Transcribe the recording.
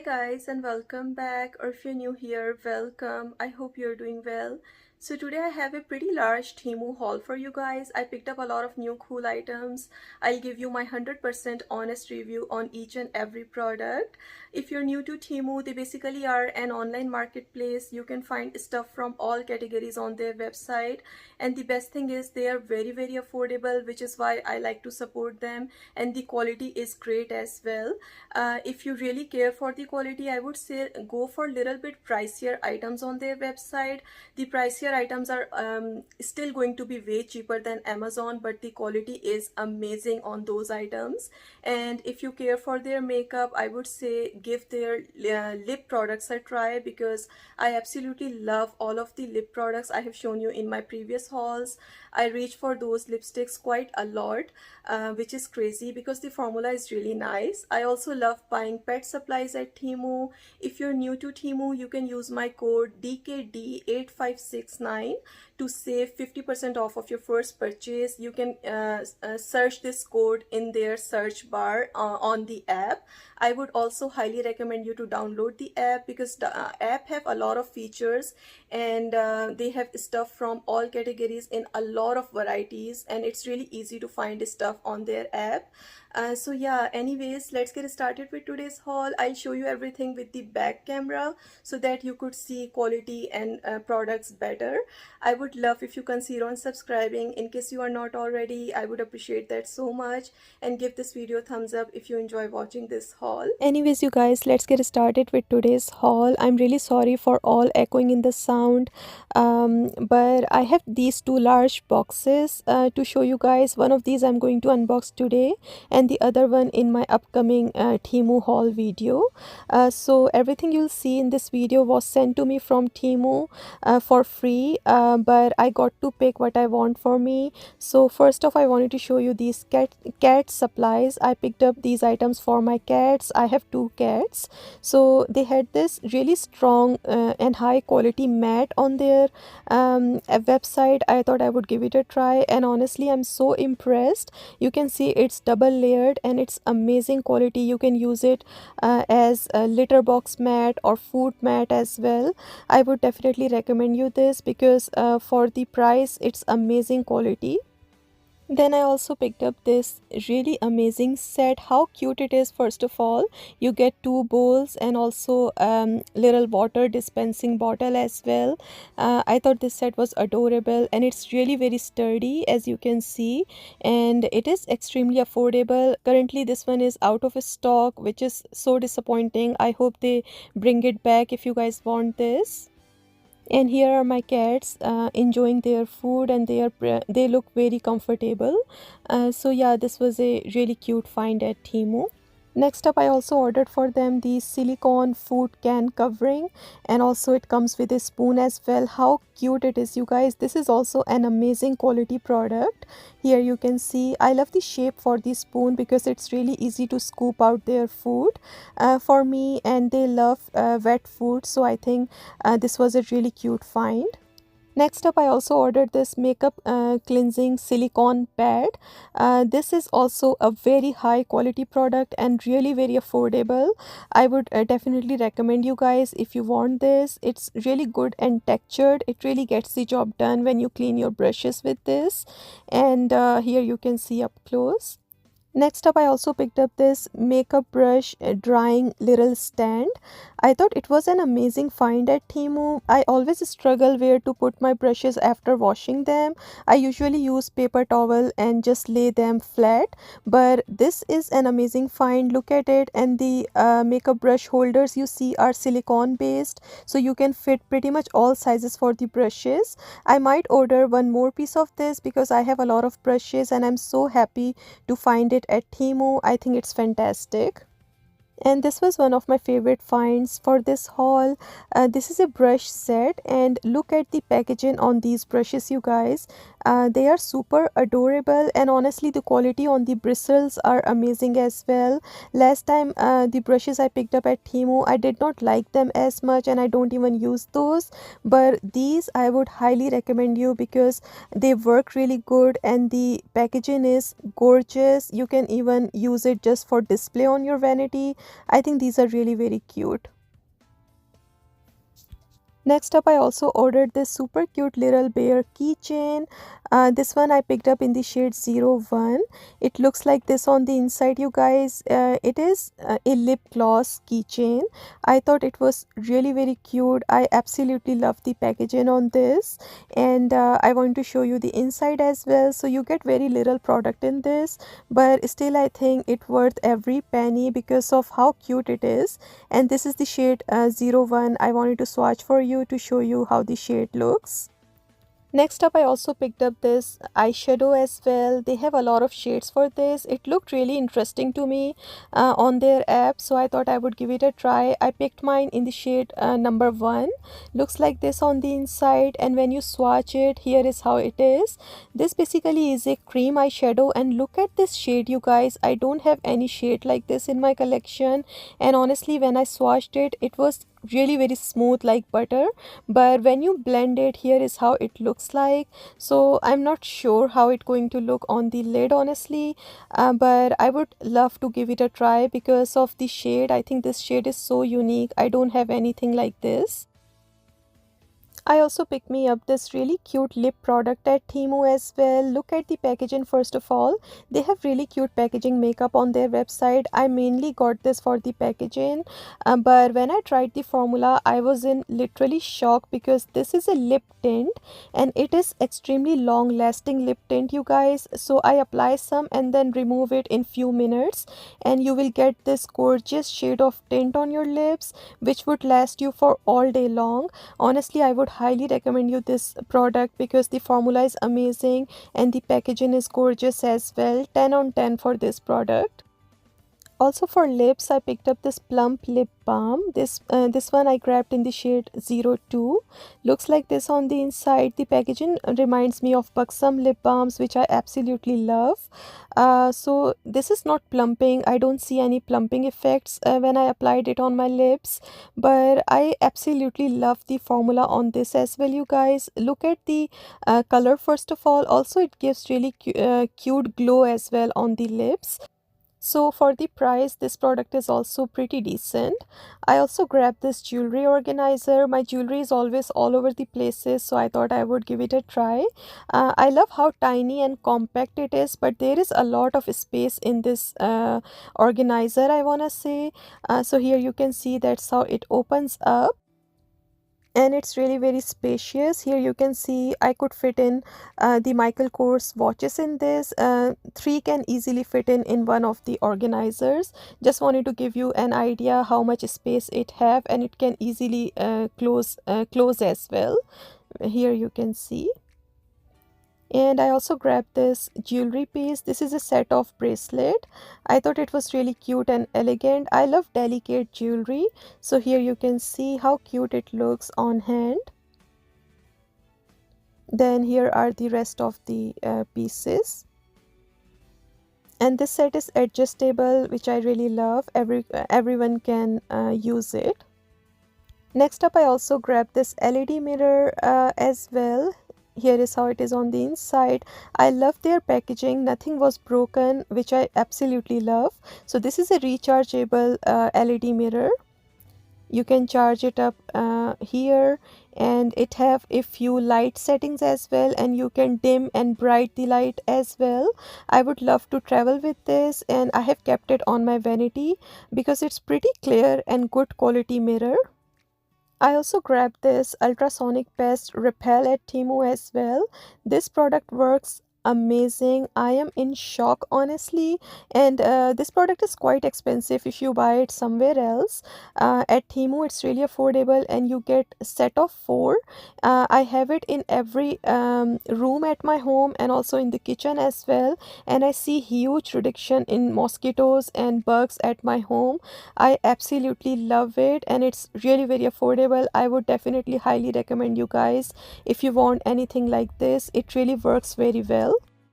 Guys, and welcome back, or if you're new here, welcome. I hope you're doing well. So today I have a pretty large Temu haul for you guys. I picked up a lot of new cool items. I'll give you my 100% honest review on each and every product. If you're new to Temu, they basically are an online marketplace. You can find stuff from all categories on their website, and the best thing is they are very affordable, which is why I like to support them, and the quality is great as well. If you really care for the quality, I would say go for little bit pricier items on their website. The pricier items are still going to be way cheaper than Amazon, but the quality is amazing on those items. And if you care for their makeup, I would say give their lip products a try, because I absolutely love all of the lip products I have shown you in my previous hauls. I reach for those lipsticks quite a lot, which is crazy because the formula is really nice. I also love buying pet supplies at Temu. If you're new to Temu, you can use my code DKD8569 to save 50% off of your first purchase. You can search this code in their search bar on the app. I would also highly recommend you to download the app, because the app have a lot of features, and they have stuff from all categories in a lot of varieties, and it's really easy to find stuff on their app. So yeah, anyways, let's get started with today's haul. I'll show you everything with the back camera so that you could see quality and products better. I would love if you consider on subscribing in case you are not already. I would appreciate that so much, and give this video a thumbs up if you enjoy watching this haul. Anyways, you guys, let's get started with today's haul. I'm really sorry for all echoing in the sound, but I have these two large boxes to show you guys. One of these I'm going to unbox today, and the other one in my upcoming Temu haul video. So everything you'll see in this video was sent to me from Temu for free, but I got to pick what I want for me. So first off, I wanted to show you these cat supplies. I picked up these items for my cats. I have two cats, so they had this really strong and high quality mat on their website. I thought I would give it a try, and honestly I'm so impressed. You can see it's double layered and it's amazing quality. You can use it as a litter box mat or food mat as well. I would definitely recommend you this, because for the price it's amazing quality. Then I also picked up this really amazing set. How cute it is. First of all, you get two bowls and also little water dispensing bottle as well. I thought this set was adorable, and it's really very sturdy, as you can see, and it is extremely affordable. Currently this one is out of stock, which is so disappointing. I hope they bring it back if you guys want this. And here are my cats enjoying their food, and they look very comfortable. So yeah, this was a really cute find at Temu. Next up, I also ordered for them the silicone food can covering, and also it comes with a spoon as well. How cute it is, you guys. This is also an amazing quality product. Here you can see I love the shape for the spoon, because it's really easy to scoop out their food for me, and they love wet food, so I think this was a really cute find. Next up, I also ordered this makeup cleansing silicone pad. This is also a very high quality product and really very affordable. I would definitely recommend you guys if you want this. It's really good and textured. It really gets the job done when you clean your brushes with this. And here you can see up close. Next up, I also picked up this makeup brush drying little stand. I thought it was an amazing find at Temu. I always struggle where to put my brushes after washing them. I usually use paper towel and just lay them flat, but this is an amazing find. Look at it, and the makeup brush holders you see are silicone based, so you can fit pretty much all sizes for the brushes. I might order one more piece of this because I have a lot of brushes, and I'm so happy to find it at Temu. I think it's fantastic. And this was one of my favorite finds for this haul. This is a brush set, and look at the packaging on these brushes, you guys. They are super adorable, and honestly the quality on the bristles are amazing as well. Last time the brushes I picked up at Temu, I did not like them as much and I don't even use those, but these I would highly recommend you because they work really good and the packaging is gorgeous. You can even use it just for display on your vanity. I think these are really very cute. Next up, I also ordered this super cute little bear keychain. This one I picked up in the shade 01. It looks like this on the inside, you guys. It is a lip gloss keychain. I thought it was really very cute. I absolutely love the packaging on this, and I want to show you the inside as well. So you get very little product in this, but still I think it worth every penny because of how cute it is. And this is the shade 01. I wanted to swatch for you to show you how the shade looks. Next up, I also picked up this eyeshadow as well. They have a lot of shades for this. It looked really interesting to me on their app, so I thought I would give it a try. I picked mine in the shade number 1. Looks like this on the inside, and when you swatch it, here is how it is. This basically is a cream eyeshadow, and look at this shade, you guys. I don't have any shade like this in my collection, and honestly when I swatched it, it was really very smooth like butter, but when you blend it, here is how it looks like. So I'm not sure how it's going to look on the lid, honestly, but I would love to give it a try because of the shade. I think this shade is so unique. I don't have anything like this. I also picked me up this really cute lip product at Temu as well. Look at the packaging first of all. They have really cute packaging makeup on their website. I mainly got this for the packaging, but when I tried the formula, I was in literally shock because this is a lip tint and it is extremely long lasting lip tint, you guys. So I apply some and then remove it in few minutes, and you will get this gorgeous shade of tint on your lips which would last you for all day long. Honestly, I would highly recommend you this product because the formula is amazing and the packaging is gorgeous as well. 10 on 10 for this product. Also for lips, I picked up this Plump lip balm. This one I grabbed in the shade 02. Looks like this on the inside. The packaging reminds me of Buxom lip balms, which I absolutely love. So this is not plumping. I don't see any plumping effects when I applied it on my lips, but I absolutely love the formula on this as well, you guys. Look at the color first of all. Also it gives really cute glow as well on the lips. So for the price, this product is also pretty decent. I also grabbed this jewelry organizer. My jewelry is always all over the places, so I thought I would give it a try. I love how tiny and compact it is, but there is a lot of space in this organizer, I wanna say. So here you can see that's how it opens up, and it's really very spacious. Here you can see I could fit in the Michael Kors watches in this. 3 can easily fit in one of the organizers. Just wanted to give you an idea how much space it have, and it can easily close as well. Here you can see. And I also grabbed this jewelry piece. This is a set of bracelet. I thought it was really cute and elegant. I love delicate jewelry. So here you can see how cute it looks on hand. Then here are the rest of the pieces. And this set is adjustable, which I really love. Everyone can use it. Next up, I also grabbed this LED mirror as well. Here is how it is on the inside. I love their packaging. Nothing was broken, which I absolutely love. So this is a rechargeable LED mirror. You can charge it up here, and it have a few light settings as well, and you can dim and bright the light as well. I would love to travel with this, and I have kept it on my vanity because it's pretty clear and good quality mirror. I also grabbed this ultrasonic pest repel at Temu as well. This product works amazing. I am in shock, honestly. And this product is quite expensive if you buy it somewhere else. At Temu, it's really affordable, and you get a set of four. I have it in every room at my home and also in the kitchen as well. And I see huge reduction in mosquitoes and bugs at my home. I absolutely love it, and it's really very affordable. I would definitely highly recommend you guys if you want anything like this. It really works very well.